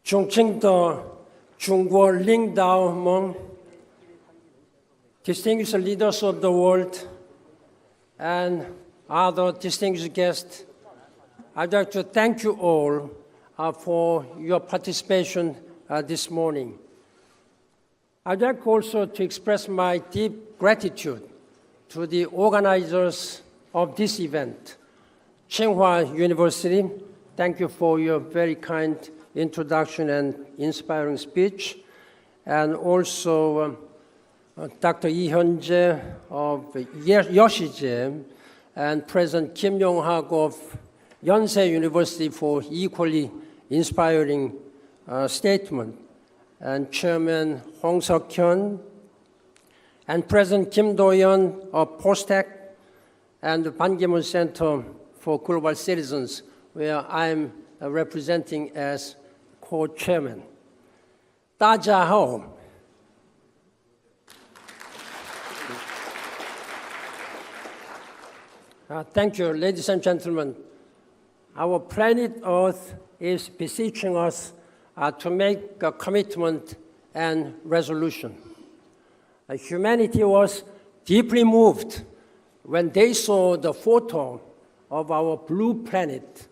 尊敬的中国领导们, distinguished leaders of the world, and other distinguished guests, I'd like to thank you all for your participation this morning. I'd like also to express my deep gratitude to the organizers of this event. Tsinghua University, thank you for your very kind introduction and inspiring speech. And also Dr. Lee Hyun-jae of Yoshi재 and President Kim Yong-hak of Yonsei University for equally inspiring statement. And Chairman Hong Seok-hyun and President Kim Do-yeon of Postec and the Bankimun for Global Citizens, where I'm representing as co-chairman. 大家好. Thank you, ladies and gentlemen. Our planet Earth is beseeching us to make a commitment and resolution. Humanity was deeply moved when they saw the photo of our blue planet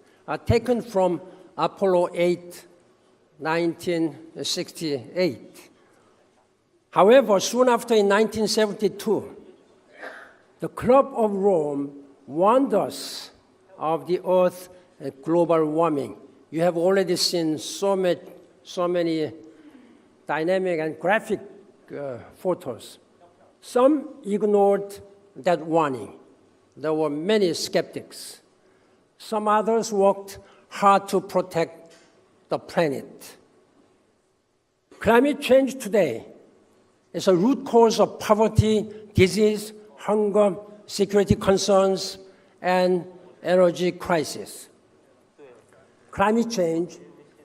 taken from Apollo 8, 1968. However, soon after in 1972, the Club of Rome warned us of the Earth's global warming. You have already seen so many dynamic and graphic photos. Some ignored that warning. There were many skeptics. Some others worked hard to protect the planet. Climate change today is a root cause of poverty, disease, hunger, security concerns, and energy crisis. Climate change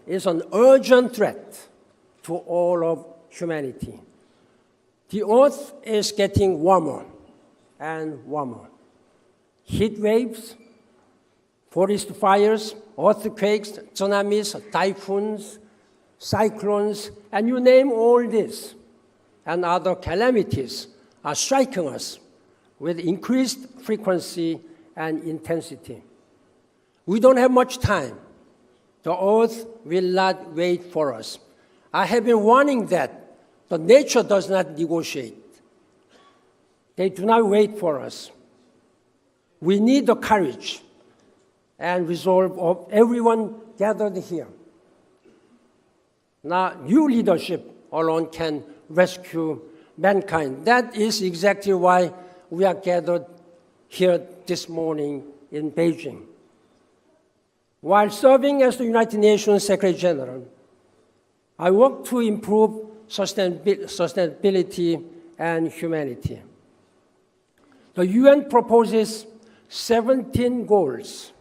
is an urgent threat to all of humanity. The Earth is getting warmer and warmer. Heat waves, forest fires, earthquakes, tsunamis, typhoons, cyclones, and you name all this, and other calamities are striking us with increased frequency and intensity. We don't have much time. The Earth will not wait for us. I have been warning that the nature does not negotiate. They do not wait for us. We need the courage and resolve of everyone gathered here. Now, new leadership alone can rescue mankind. That is exactly why we are gathered here this morning in Beijing. While serving as the United Nations Secretary General, I work to improve sustainability and humanity. The UN proposes 17 goals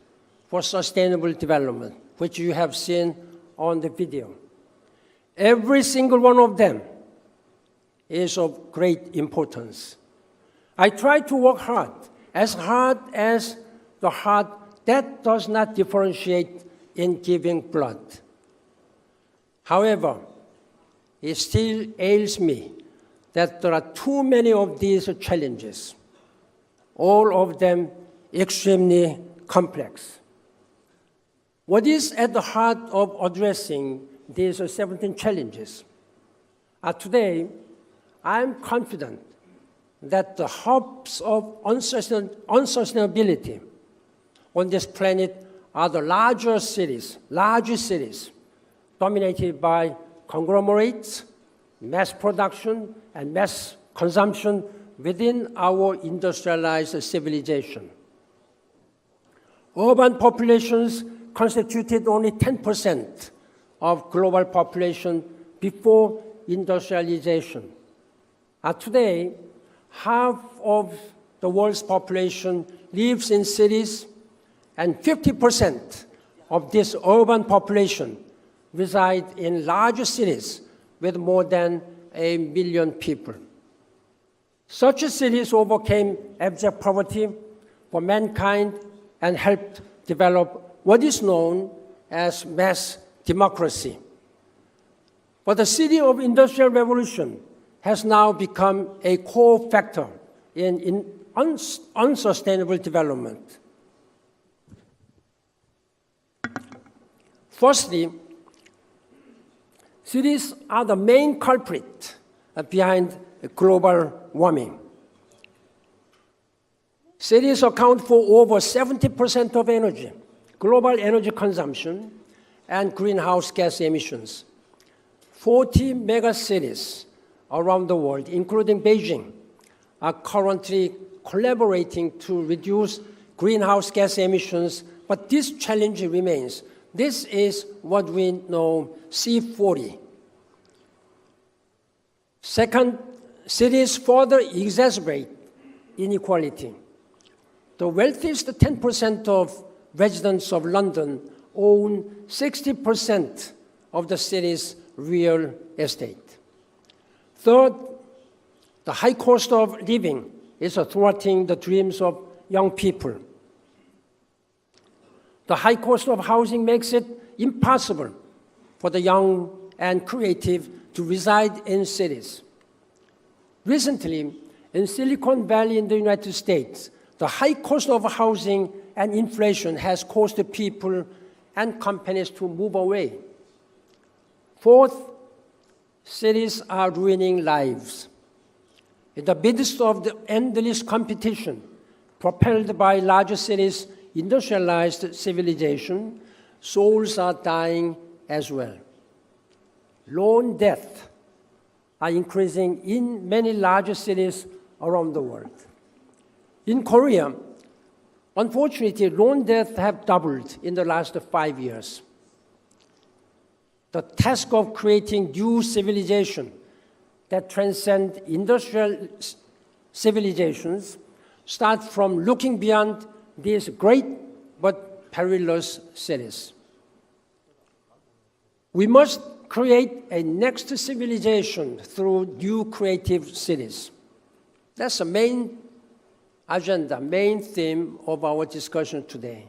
for sustainable development, which you have seen on the video. Every single one of them is of great importance. I try to work hard as the heart that does not differentiate in giving blood. However, it still ails me that there are too many of these challenges, all of them extremely complex. What is at the heart of addressing these 17 challenges? Today, I am confident that the hubs of unsustainability on this planet are the larger cities, dominated by conglomerates, mass production, and mass consumption within our industrialized civilization. Urban populations constituted only 10% of global population before industrialization. Today, half of the world's population lives in cities, and 50% of this urban population reside in larger cities with more than 1 million people. Such cities overcame abject poverty for mankind and helped develop what is known as mass democracy. But the city of industrial revolution has now become a core factor in unsustainable development. Firstly, cities are the main culprit behind global warming. Cities account for over 70% of energy, global energy consumption, and greenhouse gas emissions. 40 megacities around the world, including Beijing, are currently collaborating to reduce greenhouse gas emissions, but this challenge remains. This is what we know C40. Second, cities further exacerbate inequality. The wealthiest 10% of residents of London own 60% of the city's real estate. Third, the high cost of living is thwarting the dreams of young people. The high cost of housing makes it impossible for the young and creative to reside in cities. Recently, in Silicon Valley in the United States, the high cost of housing and inflation has caused people and companies to move away. Fourth, cities are ruining lives. In the midst of the endless competition propelled by larger cities' industrialized civilization, souls are dying as well. Lone deaths are increasing in many larger cities around the world. In Korea, unfortunately, lone deaths have doubled in the last 5 years. The task of creating new civilization that transcend industrial civilizations starts from looking beyond these great but perilous cities. We must create a next civilization through new creative cities. That's the main agenda, main theme of our discussion today.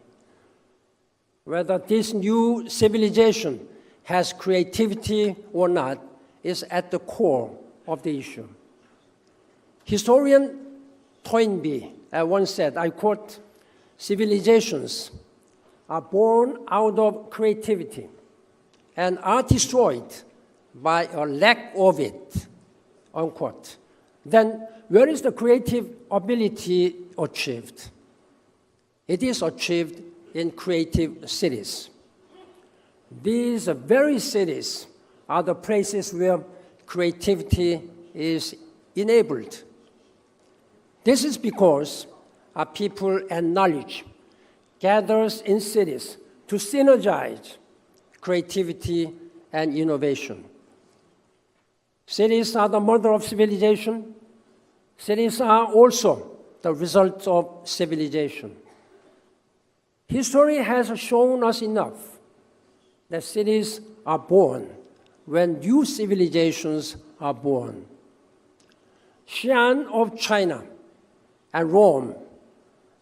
Whether this new civilization has creativity or not is at the core of the issue. Historian Toynbee once said, I quote, "Civilizations are born out of creativity and are destroyed by a lack of it," unquote. Then where is the creative ability achieved? It is achieved in creative cities. These very cities are the places where creativity is enabled. This is because our people and knowledge gathers in cities to synergize creativity and innovation. Cities are the mother of civilization. Cities are also the result of civilization. History has shown us enough that cities are born when new civilizations are born. Xi'an of China and Rome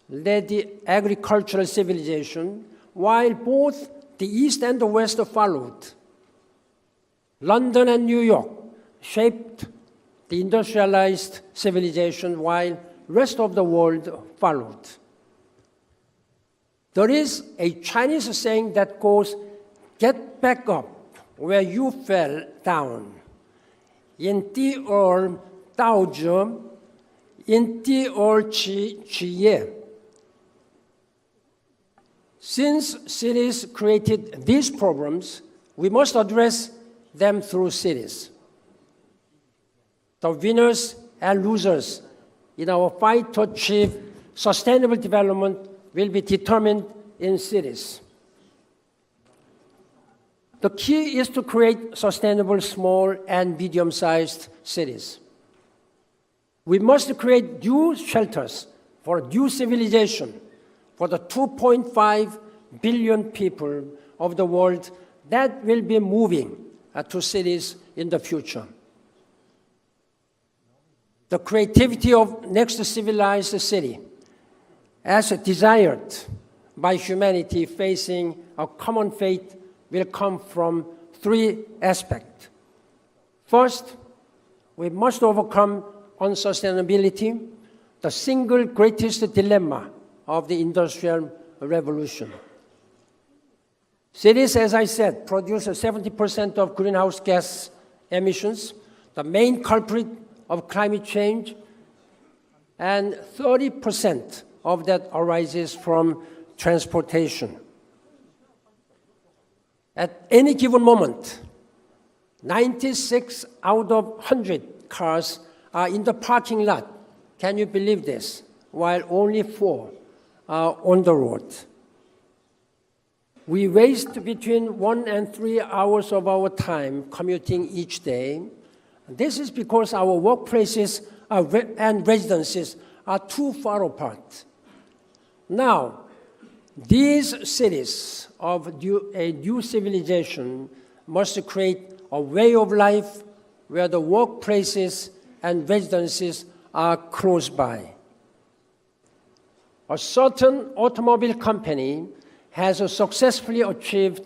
led the agricultural civilization, while both the East and the West followed. London and New York shaped the industrialized civilization, while the rest of the world followed. There is a Chinese saying that goes, "Get back up where you fell down. 因第二道者，因第二起业." Since cities created these problems, we must address them through cities. The winners and losers in our fight to achieve sustainable development will be determined in cities. The key is to create sustainable small and medium-sized cities. We must create new shelters for new civilization for the 2.5 billion people of the world that will be moving to cities in the future. The creativity of next civilized city, as desired by humanity facing a common fate, will come from three aspects: First, we must overcome unsustainability, the single greatest dilemma of the Industrial Revolution. Cities, as I said, produce 70% of greenhouse gas emissions, the main culprit of climate change, and 30% of that arises from transportation. At any given moment, 96 out of 100 cars are in the parking lot. Can you believe this? While only 4 are on the road. We waste between 1 and 3 hours of our time commuting each day. This is because our workplaces and residences are too far apart. Now, these cities of a new civilization must create a way of life where the workplaces and residences are close by. A certain automobile company has successfully achieved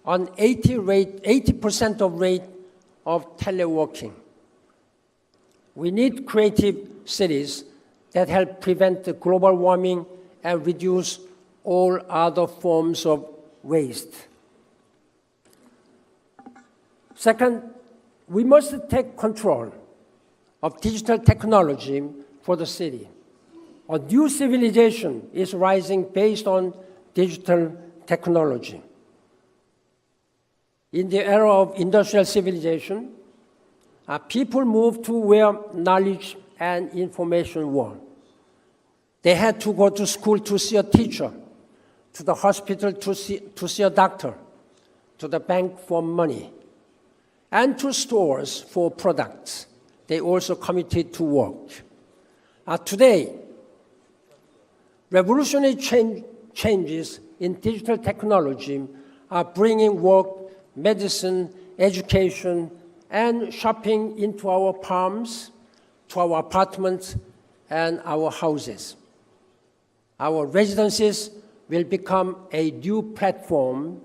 an 80% of rate of teleworking. We need creative cities that help prevent global warming and reduce all other forms of waste. Second, we must take control of digital technology for the city. A new civilization is rising based on digital technology. In the era of industrial civilization, people moved to where knowledge and information were. They had to go to school to see a teacher, to the hospital to see a doctor, to the bank for money, and to stores for products. They also committed to work. Today, revolutionary changes in digital technology are bringing work, medicine, education, and shopping into our palms, to our apartments and our houses. Our residences will become a new platform.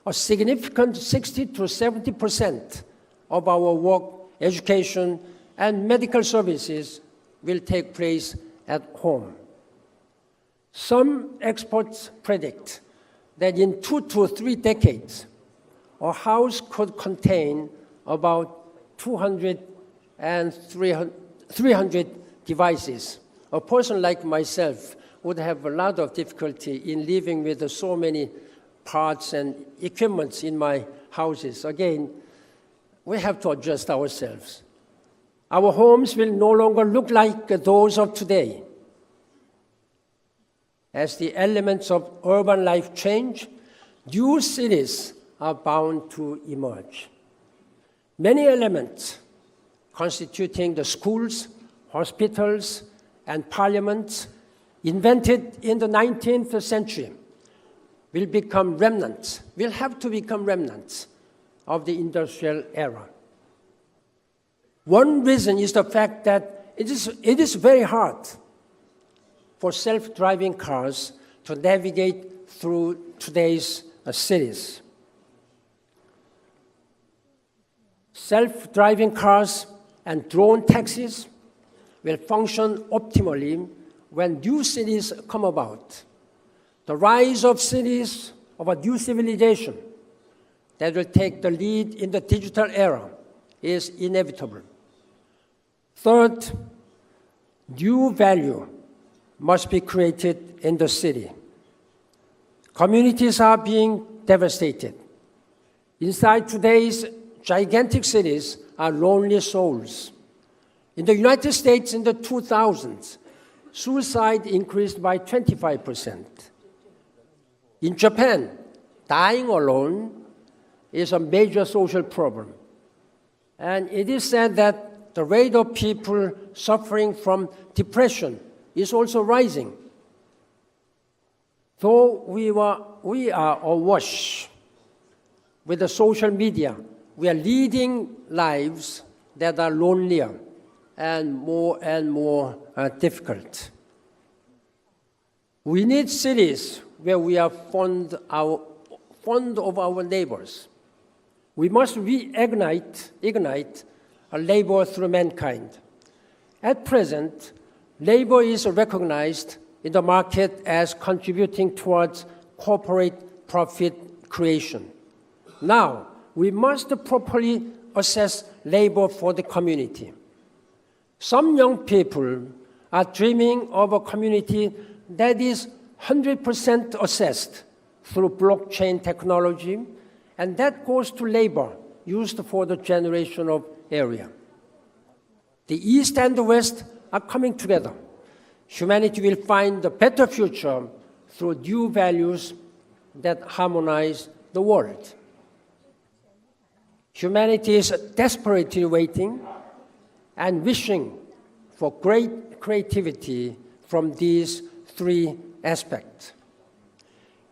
A significant 60 to 70% of our work, education, and medical services will take place at home. Some experts predict that in 2 to 3 decades, a house could contain about 200 and 300 devices. A person like myself would have a lot of difficulty in living with so many parts and equipments in my houses. Again, we have to adjust ourselves. Our homes will no longer look like those of today. As the elements of urban life change, new cities are bound to emerge. Many elements constituting the schools, hospitals, and parliaments invented in the 19th century will have to become remnants of the industrial era. One reason is the fact that it is very hard for self-driving cars to navigate through today's cities. Self-driving cars and drone taxis will function optimally when new cities come about. The rise of cities of a new civilization that will take the lead in the digital era is inevitable. Third, new value must be created in the city. Communities are being devastated. Inside today's gigantic cities are lonely souls. In the United States in the 2000s, suicide increased by 25%. In Japan, dying alone is a major social problem. And it is said that the rate of people suffering from depression is also rising. Though we are awash with the social media, we are leading lives that are lonelier and more difficult. We need cities where we are fond of our neighbors. We must reignite labor through mankind. At present, labor is recognized in the market as contributing towards corporate profit creation. Now, we must properly assess labor for the community. Some young people are dreaming of a community that is 100% assessed through blockchain technology, and that goes to labor used for the generation of area. The East and the West are coming together. Humanity will find a better future through new values that harmonize the world. Humanity is desperately waiting and wishing for great creativity from these three aspects.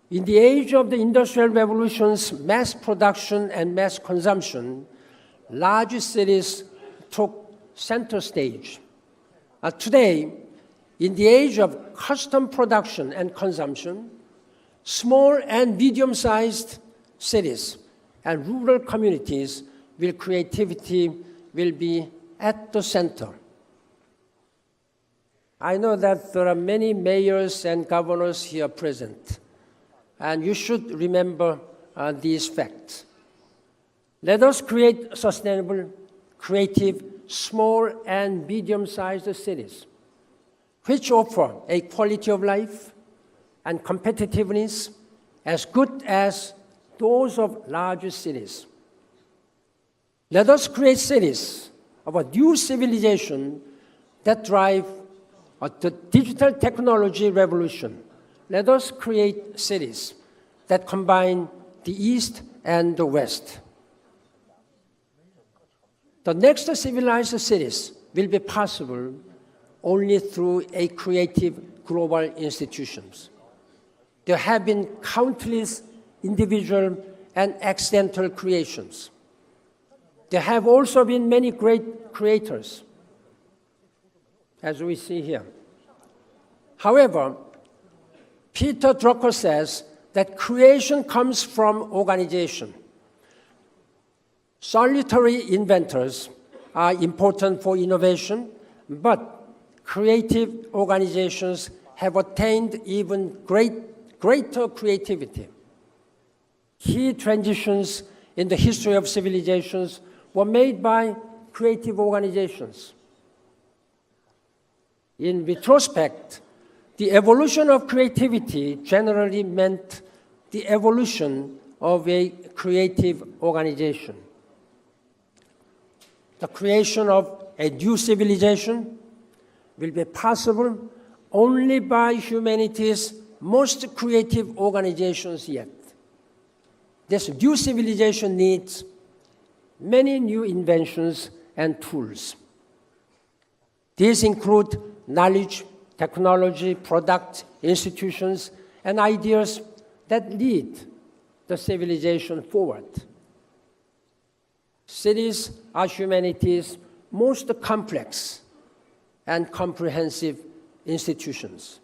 In the age of the Industrial Revolution's mass production and mass consumption, large cities took center stage. Today, in the age of custom production and consumption, small and medium-sized cities and rural communities where creativity will be at the center. I know that there are many mayors and governors here present, and you should remember these facts. Let us create sustainable, creative, small and medium-sized cities, which offer a quality of life and competitiveness as good as those of larger cities. Let us create cities of a new civilization that drive the digital technology revolution. Let us create cities that combine the East and the West. The next civilized cities will be possible only through a creative global institutions. There have been countless individual and accidental creations. There have also been many great creators, as we see here. However, Peter Drucker says that creation comes from organization. Solitary inventors are important for innovation, but creative organizations have attained even greater creativity. Key transitions in the history of civilizations were made by creative organizations. In retrospect, the evolution of creativity generally meant the evolution of a creative organization. The creation of a new civilization will be possible only by humanity's most creative organizations yet. This new civilization needs many new inventions and tools. These include knowledge, technology, product, institutions, and ideas that lead the civilization forward. Cities are humanity's most complex and comprehensive institutions.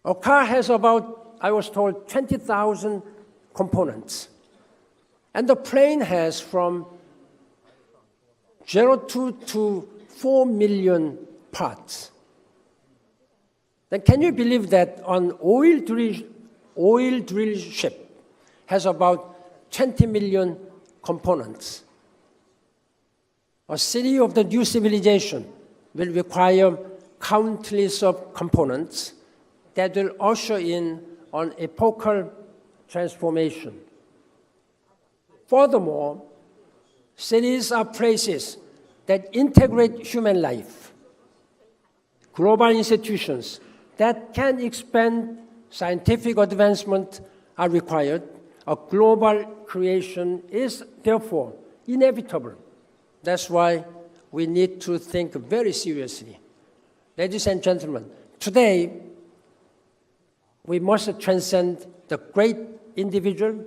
A car has about, I was told, 20,000 components. And the plane has from 0 to 4 million parts. Then can you believe that an oil drill ship has about 20 million components? A city of the new civilization will require countless of components that will usher in an epochal transformation. Furthermore, cities are places that integrate human life. Global institutions that can expand scientific advancement are required. A global creation is therefore inevitable. That's why we need to think very seriously. Ladies and gentlemen, today we must transcend the great individual,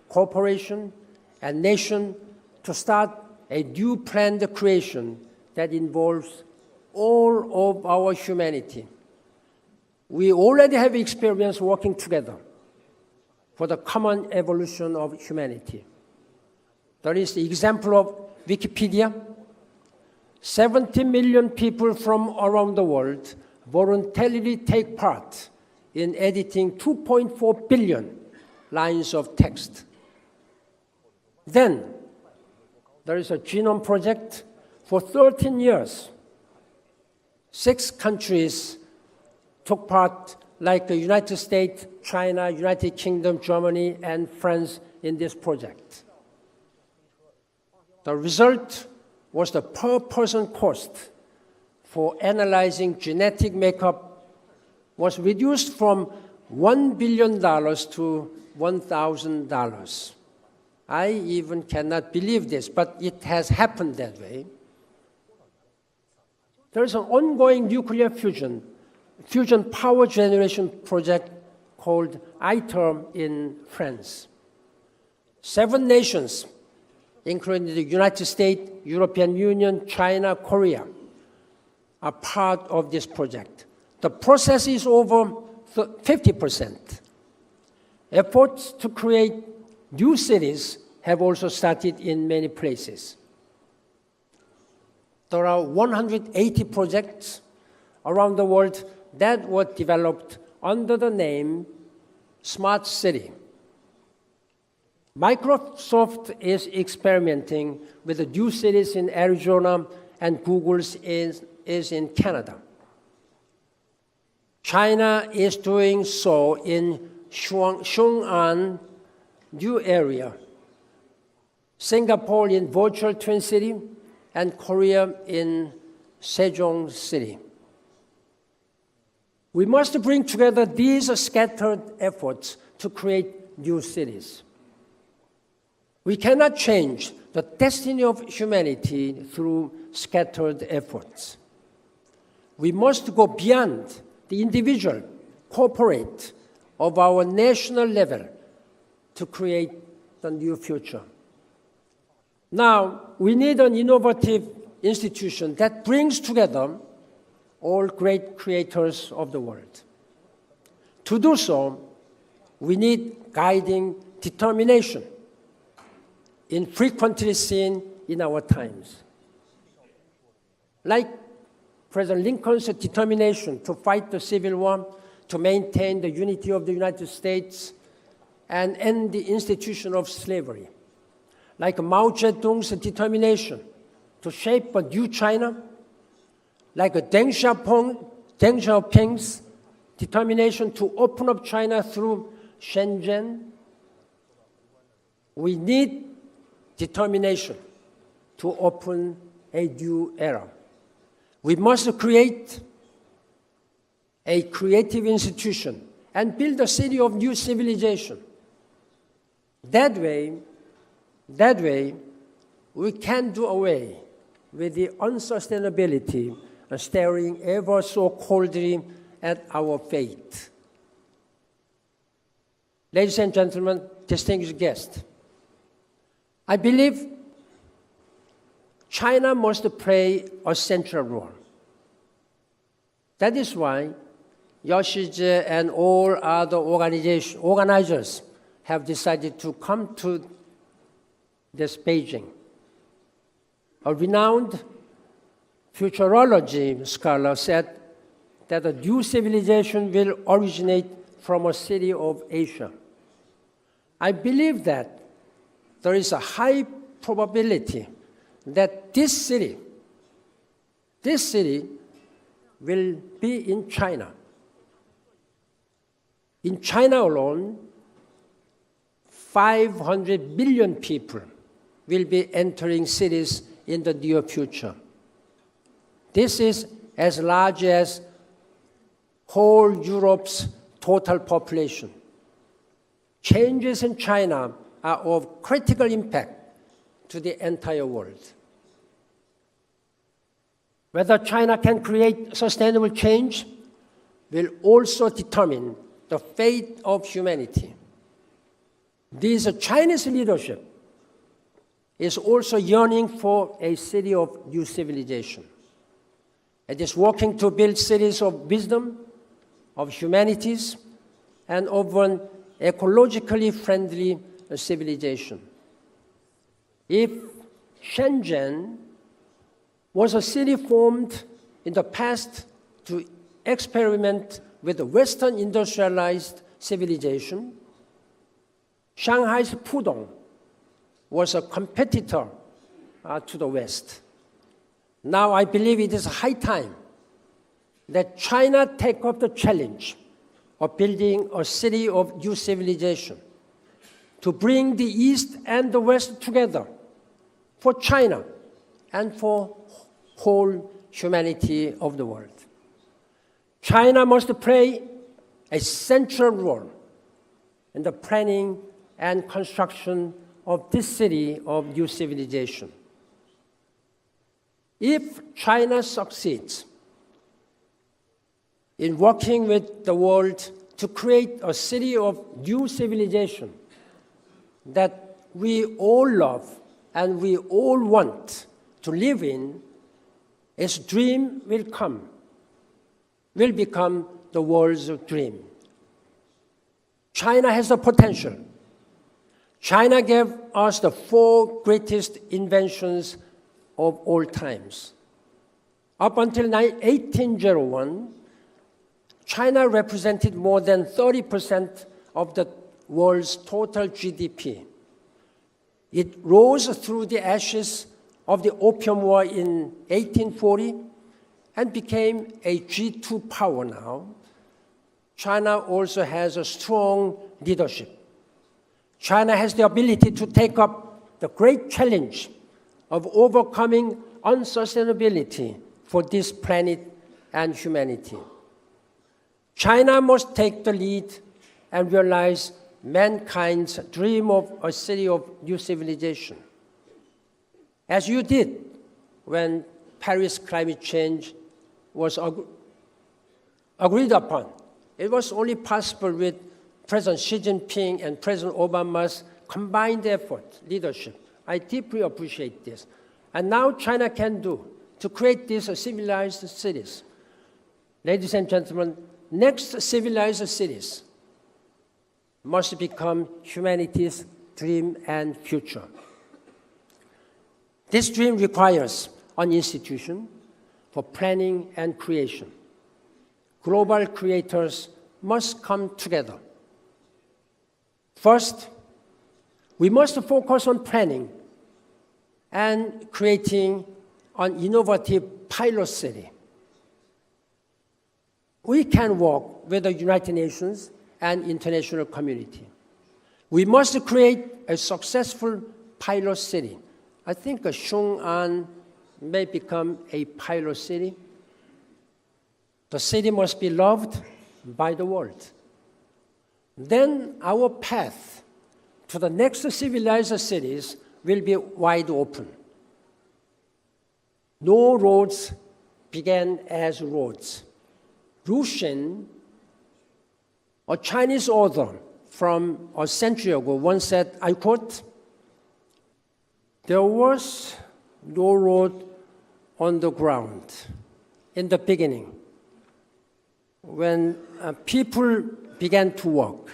corporation, and nation to start a new planned creation that involves all of our humanity. We already have experience working together for the common evolution of humanity. There is the example of Wikipedia. 70 million people from around the world voluntarily take part in editing 2.4 billion lines of text. Then, there is a Genome Project. For 13 years, 6 countries took part, like the United States, China, United Kingdom, Germany, and France in this project. The result was the per person cost for analyzing genetic makeup was reduced from $1 billion to $1,000. I even cannot believe this, but it has happened that way. There is an ongoing nuclear fusion power generation project called ITER in France. 7 nations, including the United States, European Union, China, Korea, are part of this project. The process is over 50%. Efforts to create new cities have also started in many places. There are 180 projects around the world that were developed under the name Smart City. Microsoft is experimenting with the new cities in Arizona, and Google's is in Canada. China is doing so in Xiong'an new area, Singapore in virtual twin city, and Korea in Sejong City. We must bring together these scattered efforts to create new cities. We cannot change the destiny of humanity through scattered efforts. We must go beyond the individual, corporate, of our national level to create the new future. Now, we need an innovative institution that brings together all great creators of the world. To do so, we need guiding determination, infrequently seen in our times. Like President Lincoln's determination to fight the Civil War, to maintain the unity of the United States, and end the institution of slavery. Like Mao Zedong's determination to shape a new China, like Deng Xiaoping's determination to open up China through Shenzhen. We need determination to open a new era. We must create a creative institution and build a city of new civilization. That way, we can do away with the unsustainability and staring ever so coldly at our fate. Ladies and gentlemen, distinguished guests, I believe China must play a central role. That is why Yoshije and all other organizers have decided to come to this Beijing. A renowned futurology scholar said that a new civilization will originate from a city of Asia. I believe that there is a high probability that this city will be in China. In China alone, 500 million people will be entering cities in the near future. This is as large as whole Europe's total population. Changes in China are of critical impact to the entire world. Whether China can create sustainable change will also determine the fate of humanity. This Chinese leadership is also yearning for a city of new civilization. It is working to build cities of wisdom, of humanities, and of an ecologically friendly civilization. If Shenzhen was a city formed in the past to experiment with the Western industrialized civilization, Shanghai's Pudong was a competitor to the West. Now I believe it is high time that China take up the challenge of building a city of new civilization to bring the East and the West together for China and for whole humanity of the world. China must play a central role in the planning and construction of this city of new civilization. If China succeeds in working with the world to create a city of new civilization that we all love and we all want to live in, its dream will become the world's dream. China has the potential. China gave us the 4 greatest inventions of all times. Up until 1801, China represented more than 30% of the world's total GDP. It rose through the ashes of the Opium War in 1840 and became a G2 power now. China also has a strong leadership. China has the ability to take up the great challenge of overcoming unsustainability for this planet and humanity. China must take the lead and realize mankind's dream of a city of new civilization, as you did when Paris climate change was agreed upon. It was only possible with President Xi Jinping and President Obama's combined effort, leadership. I deeply appreciate this. And now China can do to create these civilized cities. Ladies and gentlemen, next civilized cities must become humanity's dream and future. This dream requires an institution for planning and creation. Global creators must come together. First, we must focus on planning and creating an innovative pilot city. We can work with the United Nations and international community. We must create a successful pilot city. I think Xiong'an may become a pilot city. The city must be loved by the world. Then our path to the next civilized cities will be wide open. No roads began as roads. Lu Xun, a Chinese author from a century ago, once said, I quote, "There was no road on the ground in the beginning. When people began to walk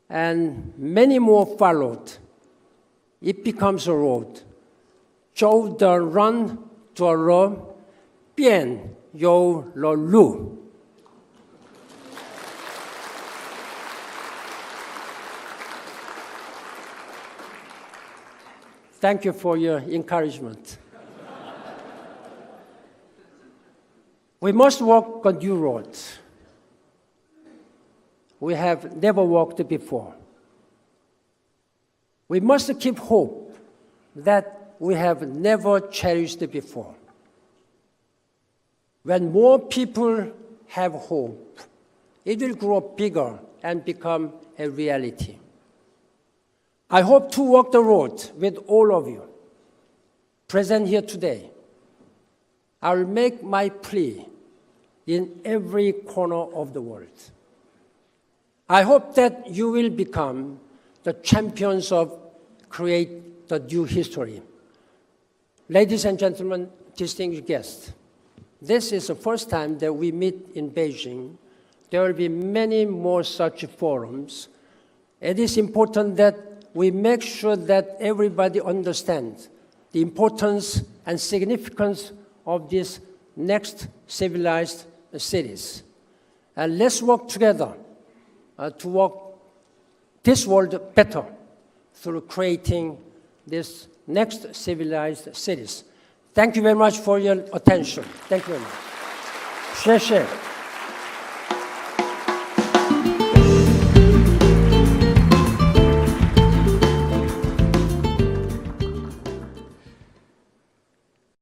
and many more followed, it becomes a road. 走的人多了，便有了路." Thank you for your encouragement. We must walk on new roads. We have never walked before. We must keep hope that we have never cherished before. When more people have hope, it will grow bigger and become a reality. I hope to walk the road with all of you present here today. I will make my plea in every corner of the world. I hope that you will become the champions of create the new history. Ladies and gentlemen, distinguished guests, this is the first time that we meet in Beijing. There will be many more such forums. It is important that we make sure that everybody understands the importance and significance of this next civilized cities. And let's work together to work this world better through creating this next civilized cities. Thank you very much for your attention. Thank you very much. 谢谢。